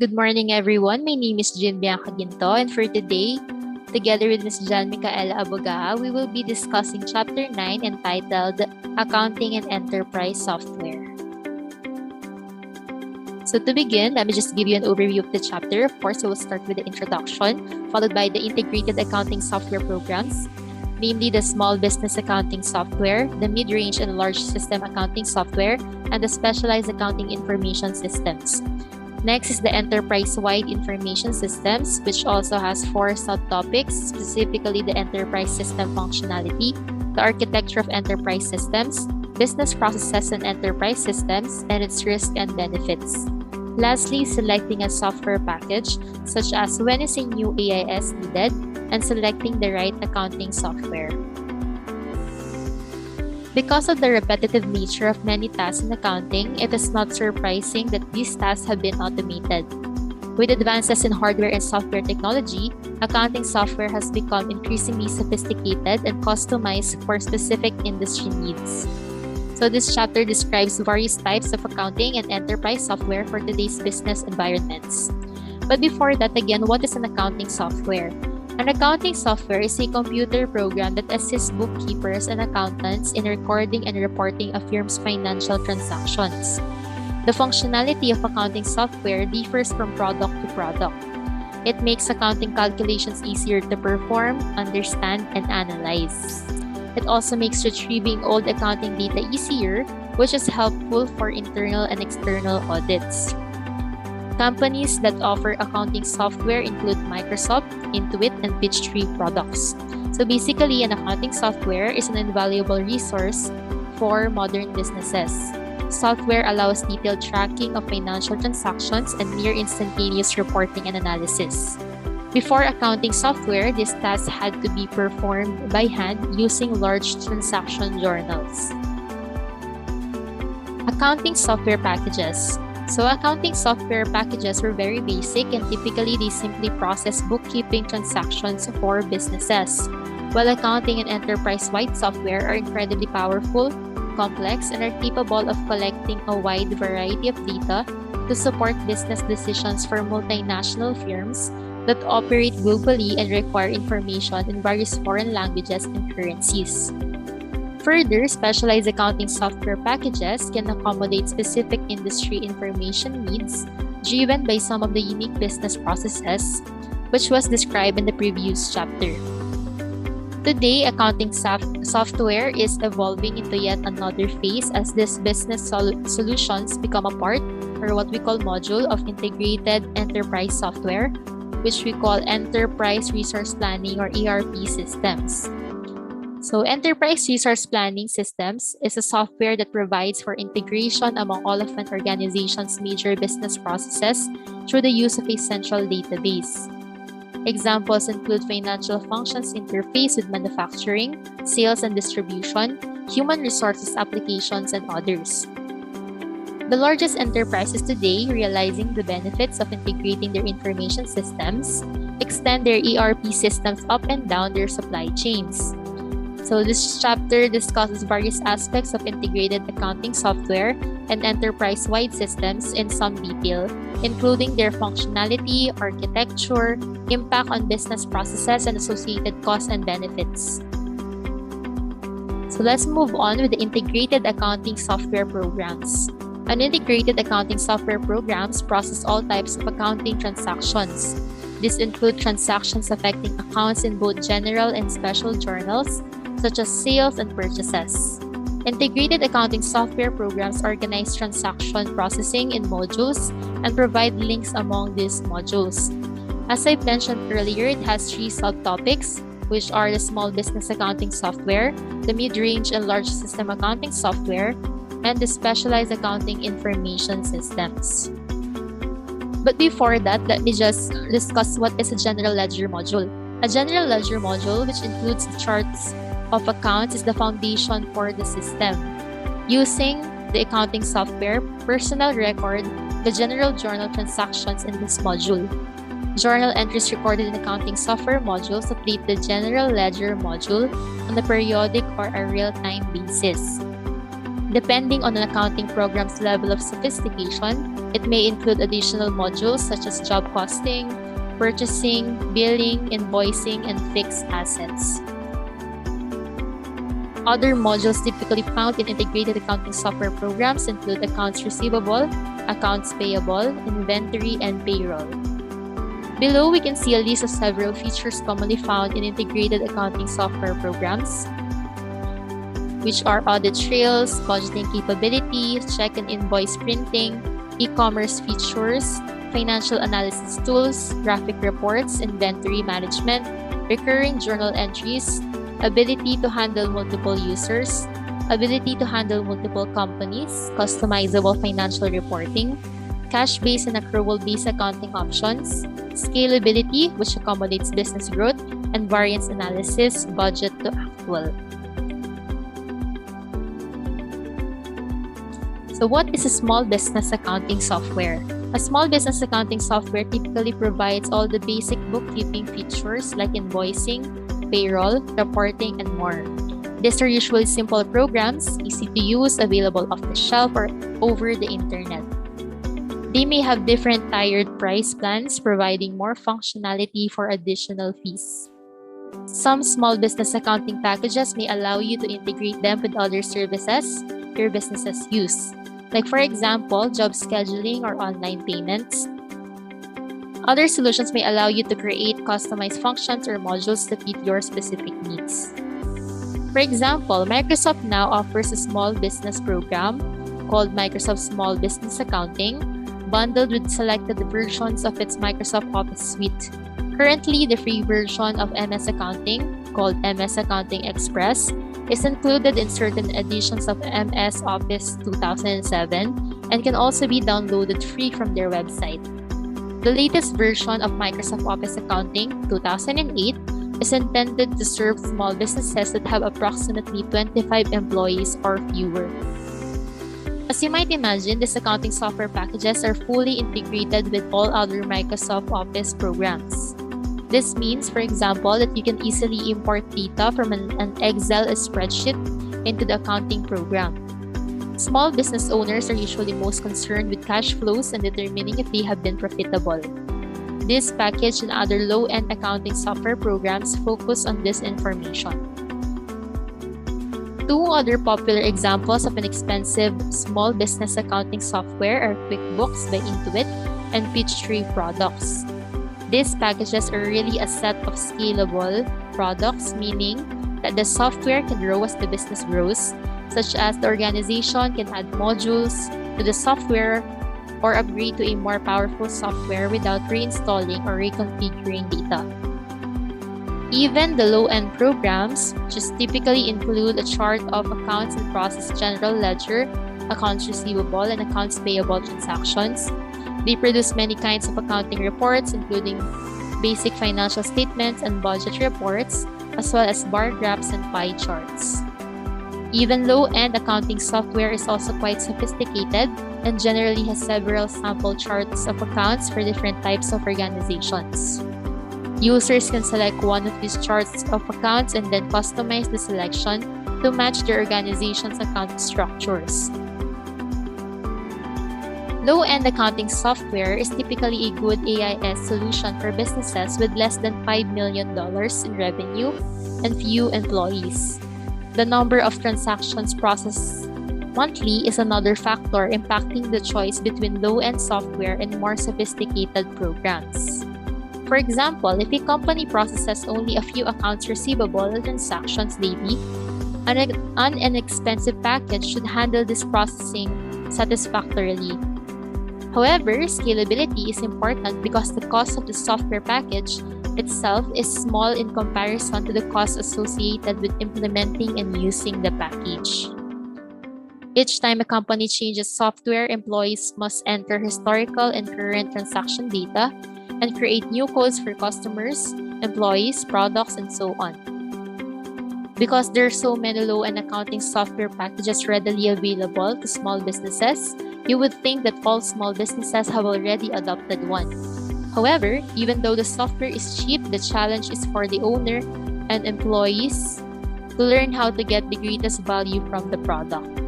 Good morning, everyone. My name is Jim Bianca Ginto, and for today, together with Ms. Jan Micaela Abogaa, we will be discussing Chapter 9 entitled Accounting and Enterprise Software. So to begin, let me just give you an overview of the chapter. Of course, I will start with the introduction, followed by the integrated accounting software programs, namely the small business accounting software, the mid-range and large system accounting software, and the specialized accounting information systems. Next is the enterprise-wide information systems, which also has 4 subtopics, specifically the enterprise system functionality, the architecture of enterprise systems, business processes and enterprise systems, and its risks and benefits. Lastly, selecting a software package, such as when is a new AIS needed, and selecting the right accounting software. Because of the repetitive nature of many tasks in accounting, it is not surprising that these tasks have been automated. With advances in hardware and software technology, accounting software has become increasingly sophisticated and customized for specific industry needs. So this chapter describes various types of accounting and enterprise software for today's business environments. But before that, again, what is an accounting software? An accounting software is a computer program that assists bookkeepers and accountants in recording and reporting a firm's financial transactions. The functionality of accounting software differs from product to product. It makes accounting calculations easier to perform, understand, and analyze. It also makes retrieving old accounting data easier, which is helpful for internal and external audits. Companies that offer accounting software include Microsoft, Intuit, and Peachtree products. So basically, an accounting software is an invaluable resource for modern businesses. Software allows detailed tracking of financial transactions and near instantaneous reporting and analysis. Before accounting software, these tasks had to be performed by hand using large transaction journals. Accounting software packages. So accounting software packages were very basic and typically they simply process bookkeeping transactions for businesses, while accounting and enterprise-wide software are incredibly powerful, complex, and are capable of collecting a wide variety of data to support business decisions for multinational firms that operate globally and require information in various foreign languages and currencies. Further, specialized accounting software packages can accommodate specific industry information needs driven by some of the unique business processes, which was described in the previous chapter. Today, accounting software is evolving into yet another phase as these business solutions become a part, or what we call module, of integrated enterprise software, which we call enterprise resource planning or ERP systems. So Enterprise Resource Planning Systems is a software that provides for integration among all of an organization's major business processes through the use of a central database. Examples include financial functions interface with manufacturing, sales and distribution, human resources applications, and others. The largest enterprises today, realizing the benefits of integrating their information systems, extend their ERP systems up and down their supply chains. So this chapter discusses various aspects of integrated accounting software and enterprise-wide systems in some detail, including their functionality, architecture, impact on business processes, and associated costs and benefits. So let's move on with the integrated accounting software programs. An integrated accounting software programs process all types of accounting transactions. These include transactions affecting accounts in both general and special journals, such as sales and purchases. Integrated accounting software programs organize transaction processing in modules and provide links among these modules. As I mentioned earlier, it has 3 subtopics, which are the small business accounting software, the mid-range and large system accounting software, and the specialized accounting information systems. But before that, let me just discuss what is a general ledger module. A general ledger module, which includes charts of accounts, is the foundation for the system. Using the accounting software, personnel record the general journal transactions in this module. Journal entries recorded in accounting software modules update the general ledger module on a periodic or a real-time basis. Depending on an accounting program's level of sophistication, it may include additional modules such as job costing, purchasing, billing, invoicing, and fixed assets. Other modules typically found in integrated accounting software programs include accounts receivable, accounts payable, inventory, and payroll. Below, we can see a list of several features commonly found in integrated accounting software programs, which are audit trails, budgeting capability, check and invoice printing, e-commerce features, financial analysis tools, graphic reports, inventory management, recurring journal entries, ability to handle multiple users, ability to handle multiple companies, customizable financial reporting, cash-based and accrual-based accounting options, scalability, which accommodates business growth, and variance analysis, budget to actual. So what is a small business accounting software? A small business accounting software typically provides all the basic bookkeeping features like invoicing, payroll, reporting, and more. These are usually simple programs, easy to use, available off the shelf or over the internet. They may have different tiered price plans, providing more functionality for additional fees. Some small business accounting packages may allow you to integrate them with other services your businesses use, like for example, job scheduling or online payments. Other solutions may allow you to create customized functions or modules to fit your specific needs. For example, Microsoft now offers a small business program called Microsoft Small Business Accounting, bundled with selected versions of its Microsoft Office suite. Currently, the free version of MS Accounting, called MS Accounting Express, is included in certain editions of MS Office 2007 and can also be downloaded free from their website. The latest version of Microsoft Office Accounting 2008 is intended to serve small businesses that have approximately 25 employees or fewer. As you might imagine, these accounting software packages are fully integrated with all other Microsoft Office programs. This means, for example, that you can easily import data from an Excel spreadsheet into the accounting program. Small business owners are usually most concerned with cash flows and determining if they have been profitable. This package and other low-end accounting software programs focus on this information. Two other popular examples of inexpensive small business accounting software are QuickBooks by Intuit and Peachtree Products. These packages are really a set of scalable products, meaning that the software can grow as the business grows, such as the organization can add modules to the software or upgrade to a more powerful software without reinstalling or reconfiguring data. Even the low-end programs, which typically include a chart of accounts and process general ledger, accounts receivable, and accounts payable transactions, they produce many kinds of accounting reports, including basic financial statements and budget reports, as well as bar graphs and pie charts. Even low-end accounting software is also quite sophisticated and generally has several sample charts of accounts for different types of organizations. Users can select one of these charts of accounts and then customize the selection to match their organization's account structures. Low-end accounting software is typically a good AIS solution for businesses with less than $5 million in revenue and few employees. The number of transactions processed monthly is another factor impacting the choice between low-end software and more sophisticated programs. For example, if a company processes only a few accounts receivable transactions daily, an inexpensive package should handle this processing satisfactorily. However, scalability is important because the cost of the software package itself is small in comparison to the costs associated with implementing and using the package. Each time a company changes software, employees must enter historical and current transaction data and create new codes for customers, employees, products, and so on. Because there are so many low-end accounting software packages readily available to small businesses, you would think that all small businesses have already adopted one. However, even though the software is cheap, the challenge is for the owner and employees to learn how to get the greatest value from the product.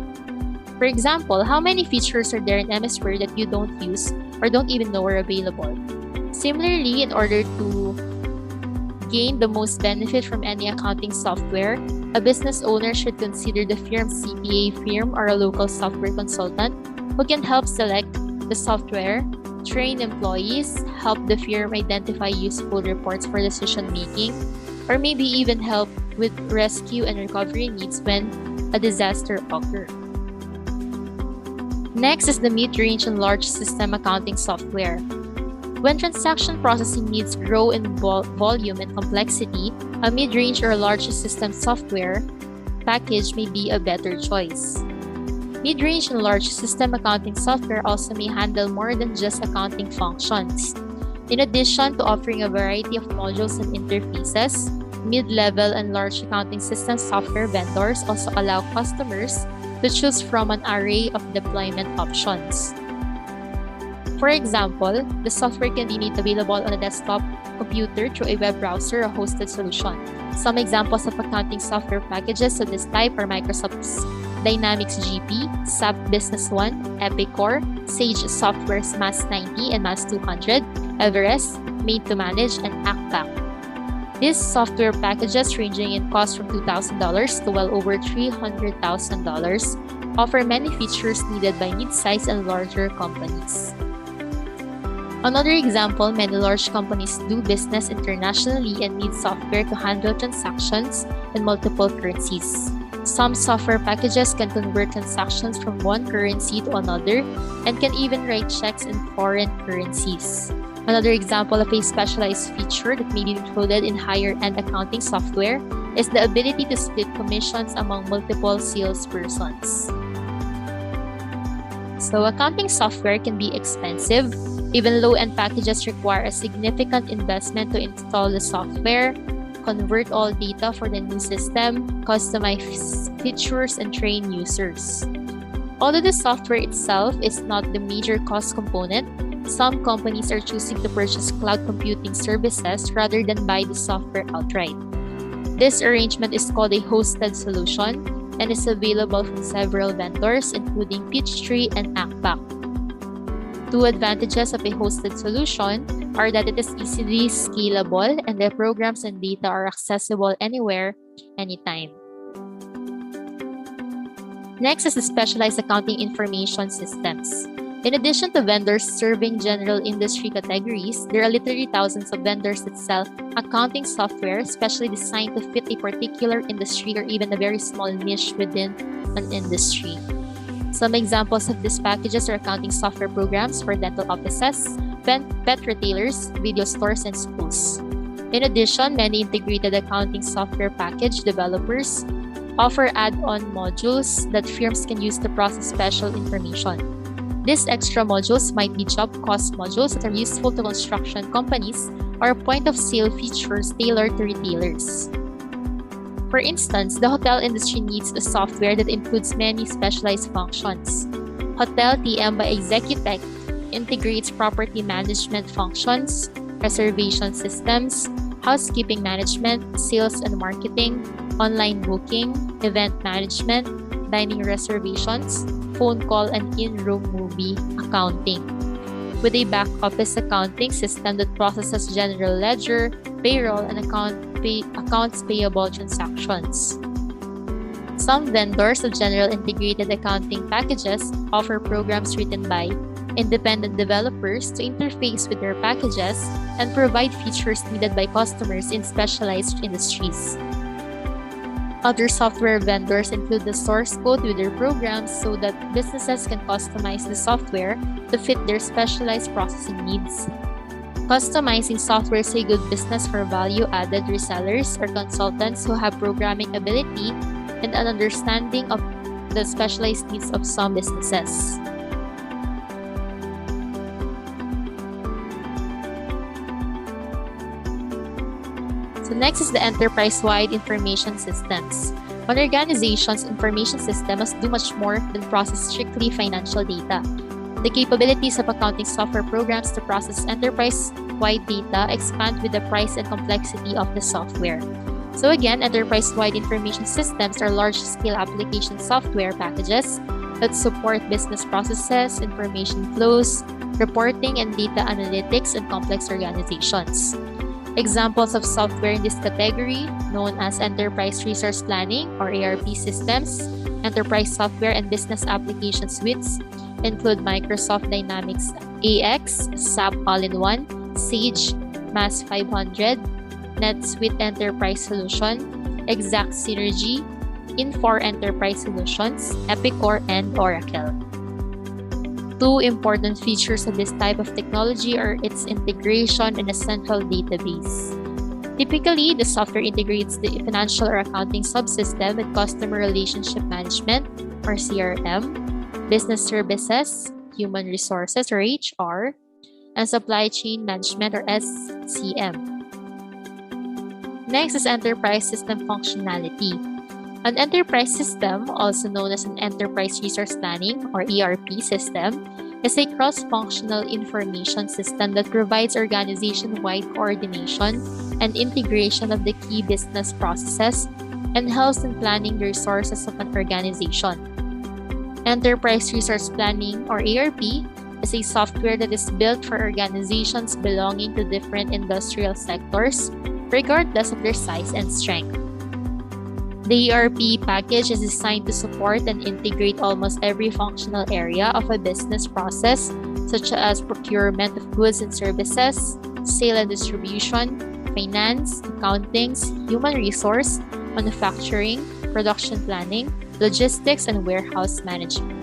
For example, how many features are there in MS Word that you don't use or don't even know are available? Similarly, in order to gain the most benefit from any accounting software, a business owner should consider the firm's CPA firm or a local software consultant who can help select the software, train employees, help the firm identify useful reports for decision making, or maybe even help with rescue and recovery needs when a disaster occurs. Next is the mid-range and large system accounting software. When transaction processing needs grow in volume and complexity, a mid-range or large system software package may be a better choice. Mid-range and large system accounting software also may handle more than just accounting functions. In addition to offering a variety of modules and interfaces, mid-level and large accounting system software vendors also allow customers to choose from an array of deployment options. For example, the software can be made available on a desktop computer through a web browser or hosted solution. Some examples of accounting software packages of this type are Microsoft's Dynamics GP, SAP Business One, Epicor, Sage Software's MAS 90 and MAS 200, Everest, Made to Manage, and ACPAC. These software packages, ranging in cost from $2,000 to well over $300,000, offer many features needed by mid-sized and larger companies. Another example, many large companies do business internationally and need software to handle transactions in multiple currencies. Some software packages can convert transactions from one currency to another and can even write checks in foreign currencies. Another example of a specialized feature that may be included in higher-end accounting software is the ability to split commissions among multiple salespersons. So accounting software can be expensive. Even low-end packages require a significant investment to install the software, convert all data for the new system, customize features, and train users. Although the software itself is not the major cost component, some companies are choosing to purchase cloud computing services rather than buy the software outright. This arrangement is called a hosted solution and is available from several vendors, including Peachtree and ACPAC. Two advantages of a hosted solution are that it is easily scalable and the programs and data are accessible anywhere, anytime. Next is the specialized accounting information systems. In addition to vendors serving general industry categories, there are literally thousands of vendors that sell accounting software specially designed to fit a particular industry or even a very small niche within an industry. Some examples of these packages are accounting software programs for dental offices, pet retailers, video stores, and schools. In addition, many integrated accounting software package developers offer add-on modules that firms can use to process special information. These extra modules might be job cost modules that are useful to construction companies or point-of-sale features tailored to retailers. For instance, the hotel industry needs a software that includes many specialized functions. Hotel TM by Executech integrates property management functions, reservation systems, housekeeping management, sales and marketing, online booking, event management, dining reservations, phone call, and in-room movie accounting, with a back-office accounting system that processes general ledger, payroll, and accounts payable transactions. Some vendors of general integrated accounting packages offer programs written by independent developers to interface with their packages and provide features needed by customers in specialized industries. Other software vendors include the source code with their programs so that businesses can customize the software to fit their specialized processing needs. Customizing software is a good business for value-added resellers or consultants who have programming ability and an understanding of the specialized needs of some businesses. So next is the enterprise-wide information systems. An organization's information system must do much more than process strictly financial data. The capabilities of accounting software programs to process enterprise-wide data expand with the price and complexity of the software. So again, enterprise-wide information systems are large-scale application software packages that support business processes, information flows, reporting, and data analytics in complex organizations. Examples of software in this category, known as Enterprise Resource Planning or ERP systems, enterprise software and business application suites, include Microsoft Dynamics AX, SAP All-in-One, Sage, MAS 500, NetSuite Enterprise Solution, Exact Synergy, Infor Enterprise Solutions, Epicor, and Oracle. Two important features of this type of technology are its integration in a central database. Typically, the software integrates the financial or accounting subsystem with customer relationship management or CRM, business services, human resources or HR, and supply chain management or SCM. Next is enterprise system functionality. An enterprise system, also known as an enterprise resource planning or ERP system, is a cross-functional information system that provides organization-wide coordination and integration of the key business processes and helps in planning the resources of an organization. Enterprise Resource Planning or ERP is a software that is built for organizations belonging to different industrial sectors, regardless of their size and strength. The ERP package is designed to support and integrate almost every functional area of a business process, such as procurement of goods and services, sale and distribution, finance, accounting, human resource, manufacturing, production planning, logistics, and warehouse management.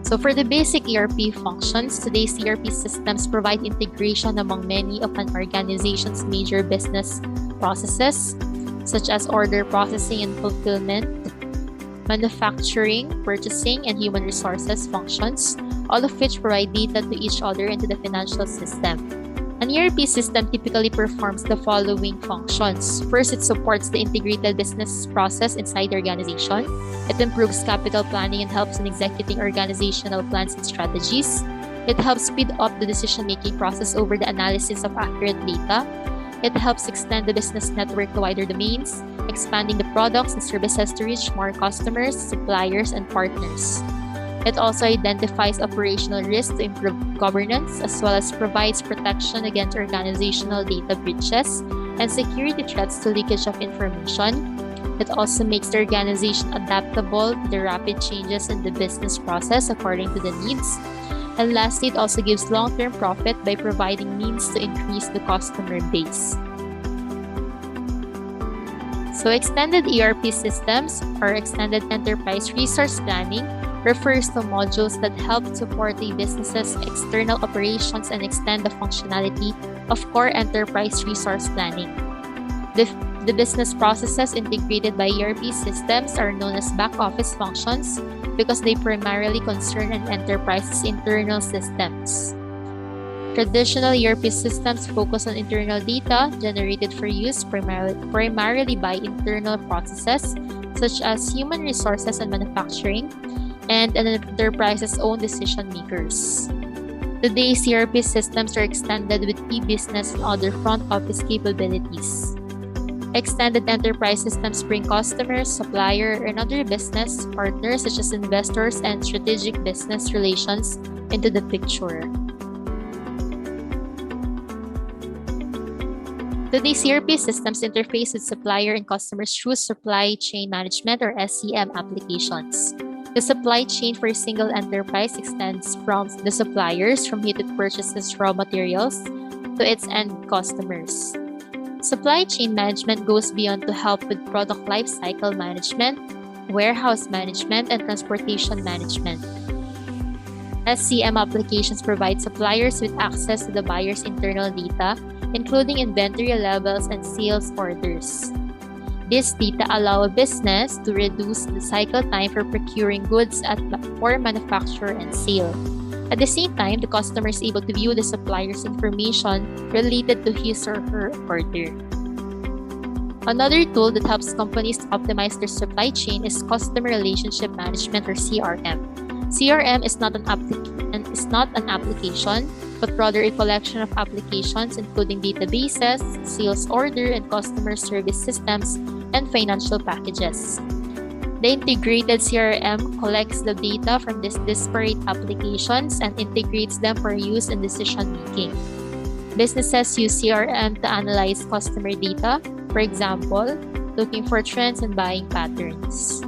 So for the basic ERP functions, today's ERP systems provide integration among many of an organization's major business processes, such as order processing and fulfillment, manufacturing, purchasing, and human resources functions, all of which provide data to each other into the financial system. An ERP system typically performs the following functions. First, it supports the integrated business process inside the organization. It improves capital planning and helps in executing organizational plans and strategies. It helps speed up the decision-making process over the analysis of accurate data. It helps extend the business network to wider domains, expanding the products and services to reach more customers, suppliers, and partners. It also identifies operational risks to improve governance, as well as provides protection against organizational data breaches and security threats to leakage of information. It also makes the organization adaptable to the rapid changes in the business process according to the needs. And lastly, it also gives long-term profit by providing means to increase the customer base. So extended ERP systems or extended enterprise resource planning refers to modules that help support a business's external operations and extend the functionality of core enterprise resource planning. The business processes integrated by ERP systems are known as back-office functions because they primarily concern an enterprise's internal systems. Traditional ERP systems focus on internal data generated for use primarily by internal processes such as human resources and manufacturing, and an enterprise's own decision makers. Today's ERP systems are extended with e-business and other front office capabilities. Extended enterprise systems bring customers, supplier, and other business partners such as investors and strategic business relations into the picture. Today's ERP systems interface with supplier and customers through supply chain management or SCM applications. The supply chain for a single enterprise extends from the suppliers from whom it purchases raw materials to its end customers. Supply chain management goes beyond to help with product lifecycle management, warehouse management, and transportation management. SCM applications provide suppliers with access to the buyer's internal data, including inventory levels and sales orders. This data allow a business to reduce the cycle time for procuring goods for manufacture and sale. At the same time, the customer is able to view the supplier's information related to his or her order. Another tool that helps companies optimize their supply chain is Customer Relationship Management or CRM. CRM is not an application, but rather a collection of applications including databases, sales order and customer service systems, and financial packages. The integrated CRM collects the data from these disparate applications and integrates them for use in decision making. Businesses use CRM to analyze customer data, for example, looking for trends and buying patterns.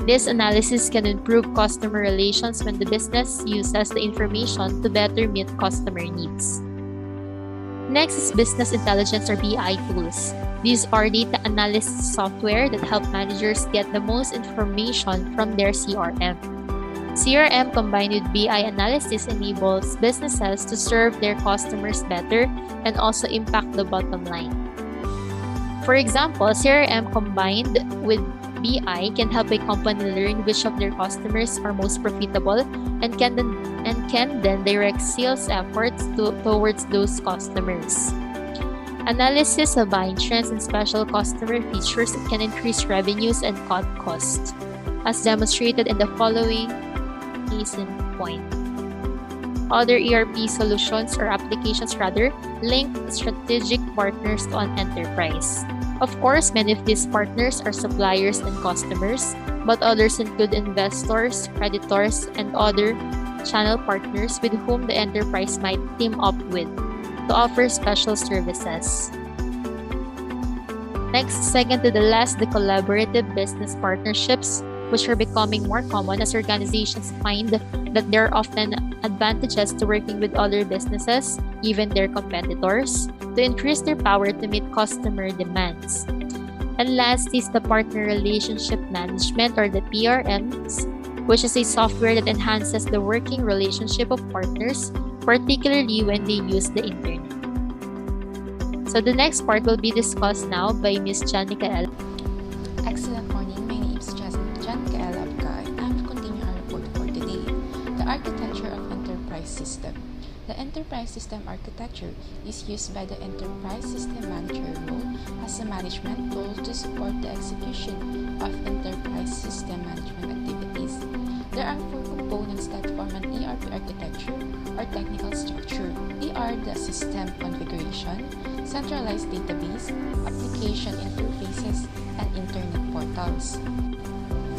This analysis can improve customer relations when the business uses the information to better meet customer needs. Next is business intelligence or BI tools. These are data analysis software that help managers get the most information from their CRM. CRM combined with BI analysis enables businesses to serve their customers better and also impact the bottom line. For example, CRM combined with BI can help a company learn which of their customers are most profitable and can then direct sales efforts towards those customers. Analysis of buying trends and special customer features can increase revenues and cut costs, as demonstrated in the following case in point. Other ERP solutions or applications link strategic partners to an enterprise. Of course, many of these partners are suppliers and customers, but others include investors, creditors, and other channel partners with whom the enterprise might team up with to offer special services. Next, second to the last, the collaborative business partnerships, which are becoming more common as organizations find that there are often advantages to working with other businesses, even their competitors, to increase their power to meet customer demands. And last is the partner relationship management or the PRMs, which is a software that enhances the working relationship of partners, particularly when they use the internet. So the next part will be discussed now by Ms. Janica L. Excellent morning. My name is Janica L. Abka, and I will continue our report for today. The architecture of enterprise system. The enterprise system architecture is used by the enterprise system manager role as a management tool to support the execution of enterprise system management activities. There are four components that form an ERP architecture or technical structure. They are the system configuration, centralized database, application interfaces, and internet portals.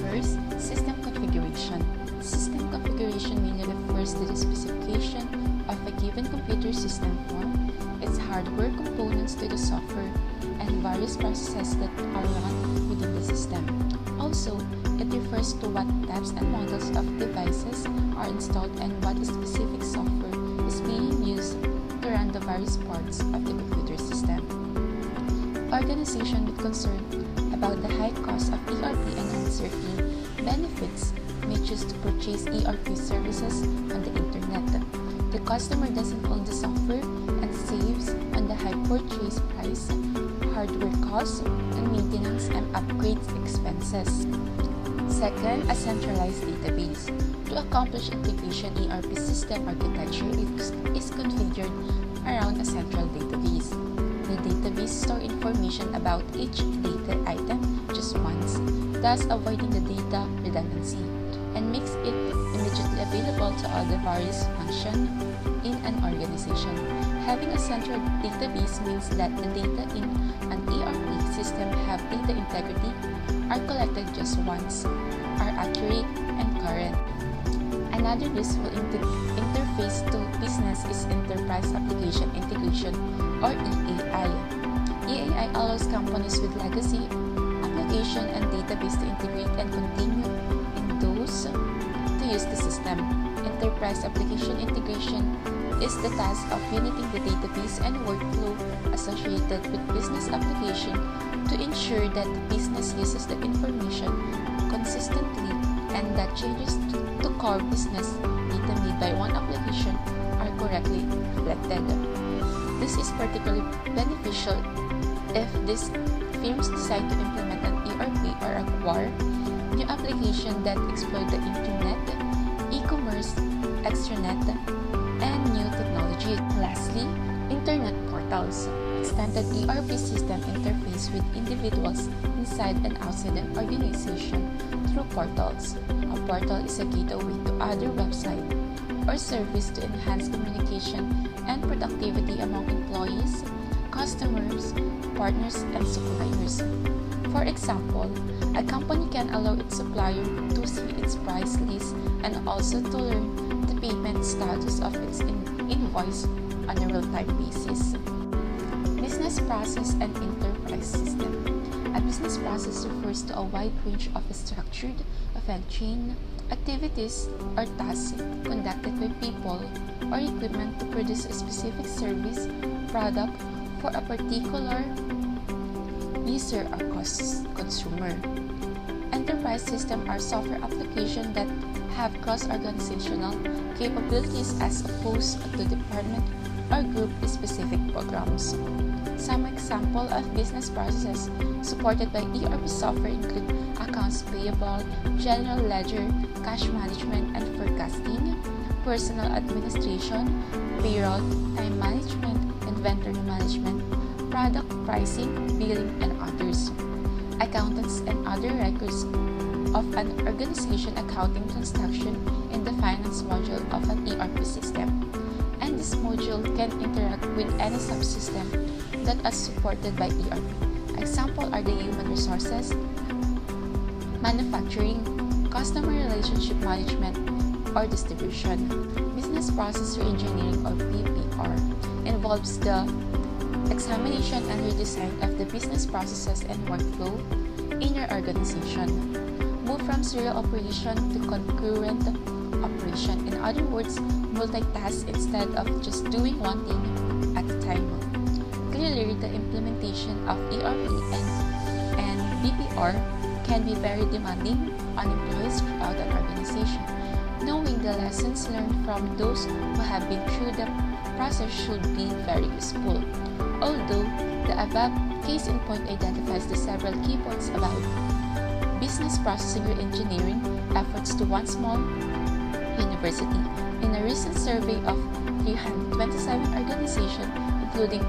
First, system configuration. System configuration mainly refers to the specification of a given computer system form, its hardware components to the software, and various processes that are run within the system. Also, it refers to what types and models of devices are installed and what specific software is being used to run the various parts of the computer system. Organization with concern about the high cost of ERP and uncertain benefits may choose to purchase ERP services on the internet. The customer doesn't own the software and saves on the high purchase price, hardware costs, and maintenance and upgrade expenses. Second, a centralized database. To accomplish integration, ERP system architecture is configured around a central database. The database stores information about each data item just once, thus avoiding the data redundancy, and makes it immediately available to all the various functions in an organization. Having a central database means that the data in an ERP system have data integrity, are collected just once, are accurate and current. Another useful interface to business is Enterprise Application Integration or EAI. EAI allows companies with legacy application and database to integrate and continue in those to use the system. Enterprise Application Integration is the task of uniting the database and workflow associated with business application to ensure that the business uses the information consistently and that changes to core business data made by one application are correctly reflected. This is particularly beneficial if these firms decide to implement an ERP or acquire new application that exploit the internet, e-commerce, extranet, and new technology. Lastly, internet portals. Extended ERP system interface with individuals inside and outside an organization through portals. A portal is a gateway to other websites or service to enhance communication and productivity among employees, customers, partners, and suppliers. For example, A company can allow its supplier to see its price list and also to learn the payment status of its invoice on a real-time basis. Business process and enterprise system. A business process refers to a wide range of structured event chain activities or tasks conducted by people or equipment to produce a specific service, product for a particular user or consumer. Enterprise systems are software applications that have cross-organizational capabilities as opposed to department or group-specific programs. Some examples of business processes supported by ERP software include accounts payable, general ledger, cash management and forecasting, personal administration, payroll, time management, inventory management, product pricing, billing, and others. Accountants and other records of an organization accounting transaction in the finance module of an ERP system. And this module can interact with any subsystem that is supported by ERP. Examples are the human resources, manufacturing, customer relationship management, or distribution. Business process reengineering or BPR involves the examination and redesign of the business processes and workflow in your organization. Move from serial operation to concurrent operation. In other words, multitask instead of just doing one thing at a time. Clearly, the implementation of ERP and BPR can be very demanding on employees throughout an organization. Knowing the lessons learned from those who have been through the process should be very useful. Although the above case in point identifies the several key points about business processing reengineering efforts to one small university. In a recent survey of 327 organizations, including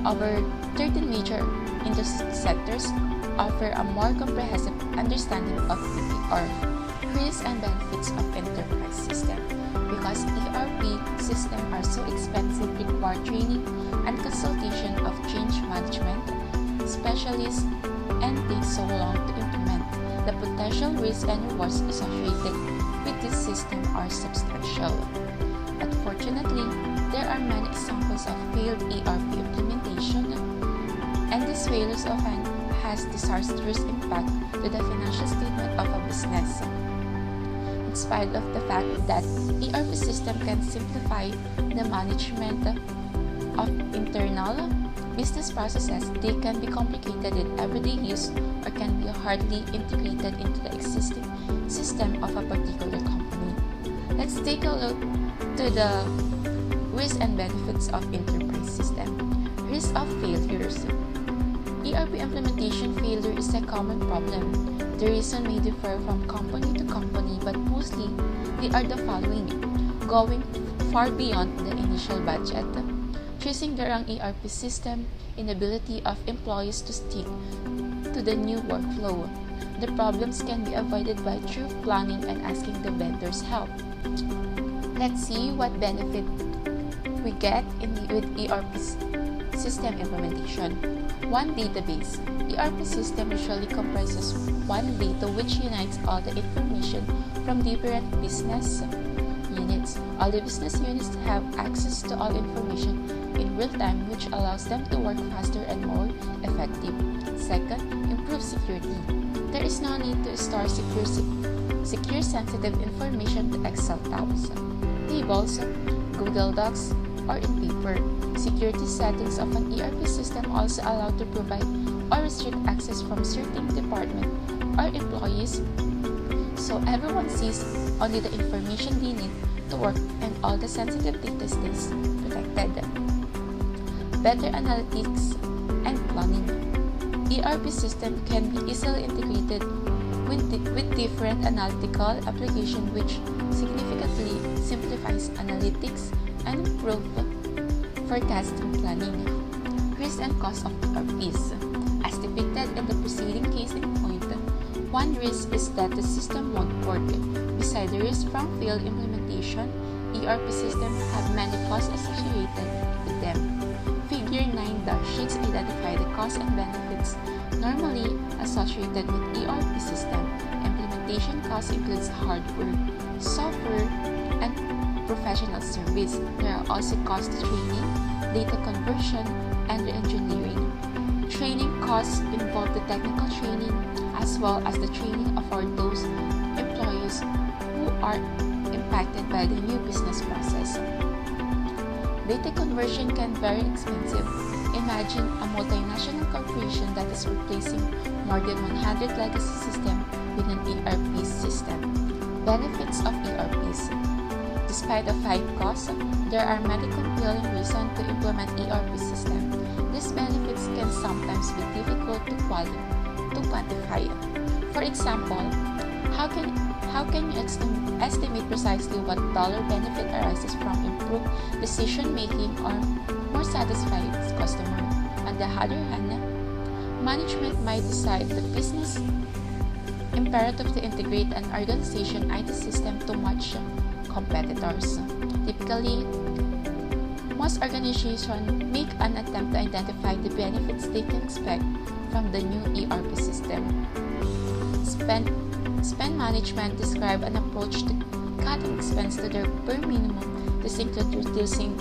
over 13 major industry sectors, offer a more comprehensive understanding of BPR, risks and benefits of enterprise system. Because ERP systems are so expensive, require training and consultation of change management specialists and take so long to implement, the potential risks and rewards associated with this system are substantial. Unfortunately, there are many examples of failed ERP implementation, and these failures often has disastrous impact to the financial statement of a business. In spite of the fact that ERP system can simplify the management of internal business processes, they can be complicated in everyday use or can be hardly integrated into the existing system of a particular company. Let's take a look to the risks and benefits of enterprise system. Risk of failures. ERP implementation failure is a common problem. The reason may differ from company to company, but mostly they are the following: going far beyond the initial budget, choosing the wrong ERP system, inability of employees to stick to the new workflow. The problems can be avoided by true planning and asking the vendor's help. Let's see what benefit we get with ERP system implementation. One database. ERP system usually comprises one data which unites all the information from different business units. All the business units have access to all information in real time, which allows them to work faster and more effective. Second, improve security. There is no need to store secure sensitive information to Excel tabs, tables, Google Docs, or in paper. Security settings of an ERP system also allow to provide or restrict access from certain departments or employees, so everyone sees only the information they need to work and all the sensitive data stays protected. Better analytics and planning. ERP system can be easily integrated with different analytical applications, which significantly simplifies analytics and improve forecasting planning. Risk and cost of ERPs. As depicted in the preceding case in point, one risk is that the system won't work. Besides the risk from failed implementation, ERP systems have many costs associated with them. Figure 9 sheets identify the costs and benefits Normally associated with ERP system, implementation cost includes hardware, software, and professional service. There are also costs to training, data conversion, and re-engineering. Training costs involve the technical training as well as the training of those employees who are impacted by the new business process. Data conversion can be very expensive. Imagine a multinational corporation that is replacing more than 100 legacy systems with an ERP system. Benefits of ERPs. Despite the high cost, there are many compelling reasons to implement ERP system. These benefits can sometimes be difficult to quantify. For example, how can you estimate precisely what dollar benefit arises from improved decision making or more satisfied customer? On the other hand, management might decide the business imperative to integrate an organization IT system to match competitors. Typically, most organizations make an attempt to identify the benefits they can expect from the new ERP system. Spend management describe an approach to cutting expense to their bare minimum. This includes reducing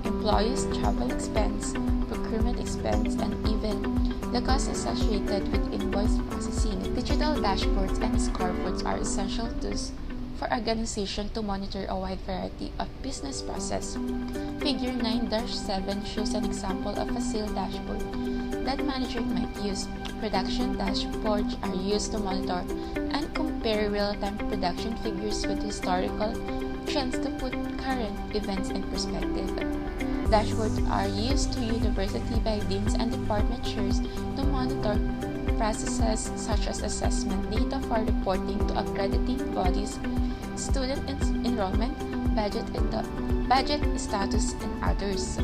employees' travel expense, procurement expense, and even the costs associated with invoice processing. Digital dashboards and scoreboards are essential tools for organizations to monitor a wide variety of business processes. Figure 9-7 shows an example of a sales dashboard that managers might use. Production dashboards are used to monitor and compare real-time production figures with historical trends to put current events in perspective. Dashboards are used to university by deans and department chairs to monitor processes such as assessment data for reporting to accrediting bodies, student enrollment, budget status, and others.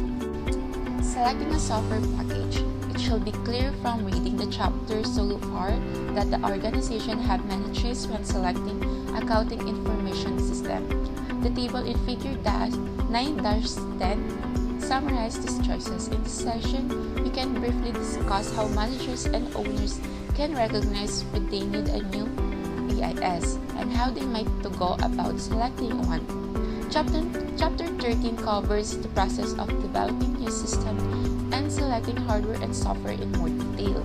Selecting a software package. It should be clear from reading the chapter so far that the organization have many choices when selecting accounting information system. The table in figure 9-10 summarize these choices. In this session, we can briefly discuss how managers and owners can recognize when they need a new EIS and how they might to go about selecting one. Chapter 13 covers the process of developing new system and selecting hardware and software in more detail.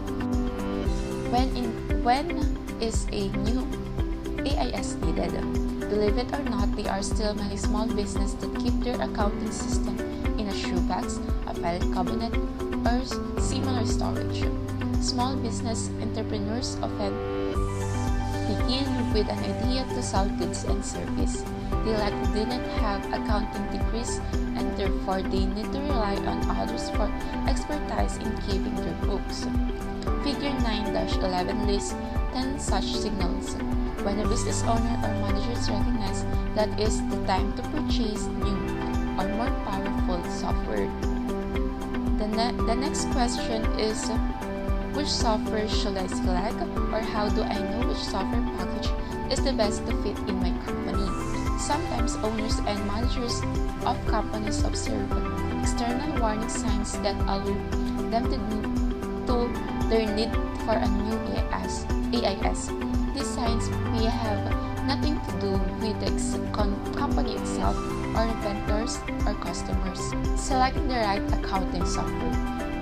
When is a new EIS needed? Believe it or not, there are still many small businesses that keep their accounting system in a shoebox, a file cabinet, or similar storage. Small business entrepreneurs often begin with an idea to sell goods and service. They likely do not have accounting degrees and therefore they need to rely on others for expertise in keeping their books. Figure 9-11 lists 10 such signals when a business owner or managers recognize that it's the time to purchase new or more powerful software. The next question is, which software should I select, or how do I know which software package is the best to fit in my company? Sometimes owners and managers of companies observe external warning signs that alert them to their need for a new EIS. These signs may have nothing to do with the company itself or vendors or customers. Selecting the right accounting software.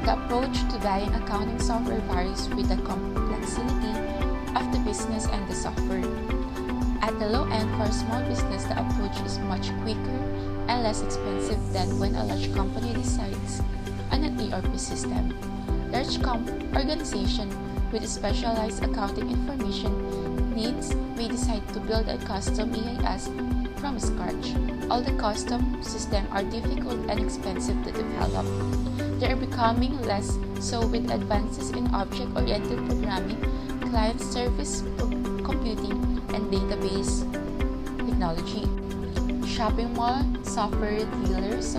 The approach to buying accounting software varies with the complexity of the business and the software. At the low end, for a small business, the approach is much quicker and less expensive than when a large company decides on an ERP system. Large organizations with specialized accounting information needs may decide to build a custom EIS from scratch. All the custom systems are difficult and expensive to develop. They are becoming less so with advances in object-oriented programming, client-service computing, and database technology. Shopping mall software retailers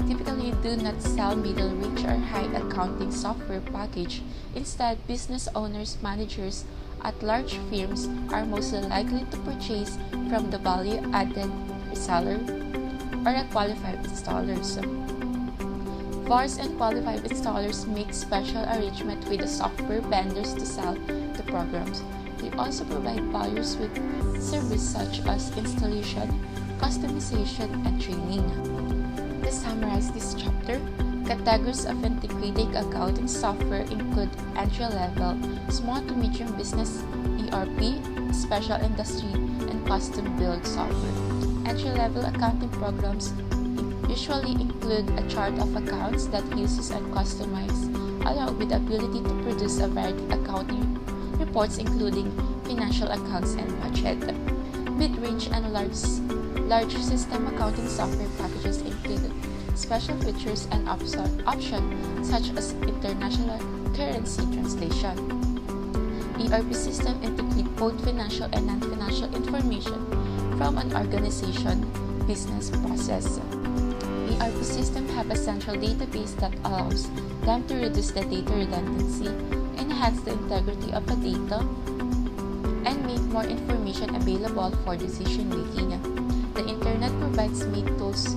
typically do not sell middle-range or high accounting software package. Instead, business owners, managers at large firms are most likely to purchase from the value-added reseller or a qualified installers. VARs and qualified installers make special arrangement with the software vendors to sell the programs. They also provide buyers with services such as installation, customization, and training. To summarize this chapter, categories of integrated accounting software include entry-level, small to medium business ERP, special industry, and custom-built software. Entry-level accounting programs usually include a chart of accounts that users are customized, along with the ability to produce a variety of accounting reports including financial accounts and budget. Mid-range and large system accounting software packages include special features and options such as international currency translation. ERP system integrate both financial and non-financial information from an organization business process. ERP system have a central database that allows them to reduce the data redundancy, enhance the integrity of the data, and make more information available for decision making. The internet provides many tools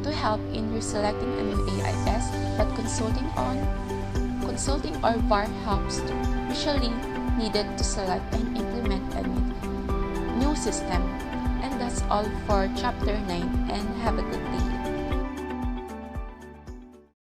to help in reselecting a new AIS, but consulting or VAR helps usually needed to select and implement a new system. And that's all for chapter 9, and have a good day.